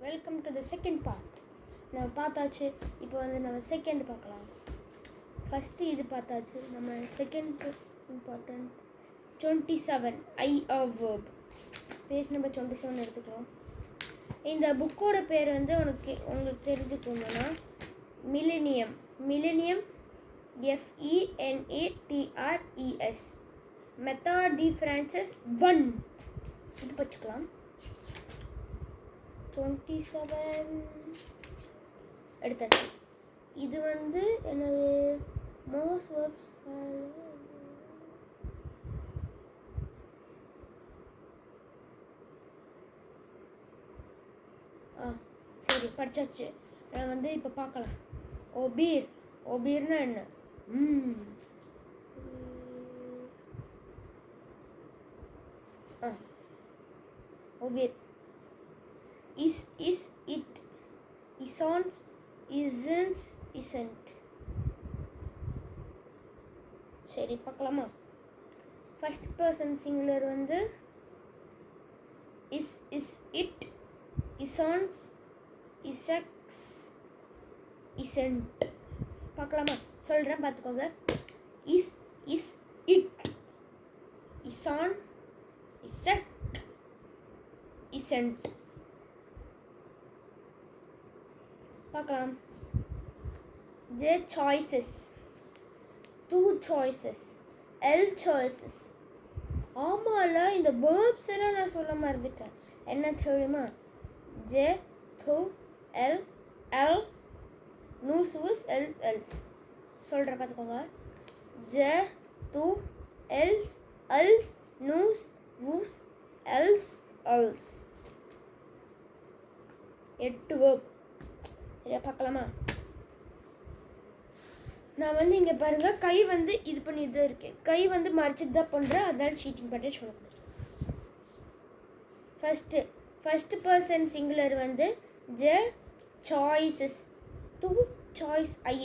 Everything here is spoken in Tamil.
Welcome to the second part. நம்ம பார்த்தாச்சு. இப்போ வந்து நம்ம செகண்ட் பார்க்கலாம். ஃபஸ்ட்டு இது பார்த்தாச்சு. நம்ம செகண்ட் இம்பார்ட்டன்ட் 27 ஐ ஆஃப் வேர்ப், பேஜ் நம்பர் 27 எடுத்துக்கலாம். இந்த புக்கோட பேர் வந்து உங்களுக்கு தெரிஞ்சுக்கணும்னா millennium FENATRES method De Francis 1 இது படிச்சுக்கலாம். 27 எடுத்தாச்சு. இது வந்து என்னது மோஸ்ட் வேர்ப்ஸ் சரி படித்தாச்சு. நான் வந்து இப்போ பார்க்கலாம். ஒபீர்னா என்ன? ஒபீர் is, it, isn't, isn't. சரி பார்க்கலாமா? ஃபர்ஸ்ட் பர்சன் சிங்குலர் வந்து is, it, isn't, isn't. பார்க்கலாமா? சொல்கிறேன் பார்த்துக்கோங்க. is, it, isn't, isn't. பார்க்கலாம். J choices, 2 choices, L choices. ஆமால இந்த வேர்ப்ஸ் எல்லாம் நான் சொல்ல மறந்துட்டேன். என்ன தெரியுமா? J to L, நூஸ் வூஸ் எல்ஸ். சொல்கிறேன் பார்த்துக்கோங்க. J to எல்ஸ் நூஸ் வூஸ் எல்ஸ். 8 வேர்ப். சரியா பார்க்கலாமா? நான் வந்து இங்கே பாருங்கள், கை வந்து இது பண்ணிட்டு தான் இருக்கேன். கை வந்து மறைச்சிட்டு தான் பண்ணுறேன், அதனால சீட்டிங் பண்ணி சொல்ல முடியும். ஃபஸ்ட்டு பர்சன் சிங்குலர் வந்து J choices, 2 choice I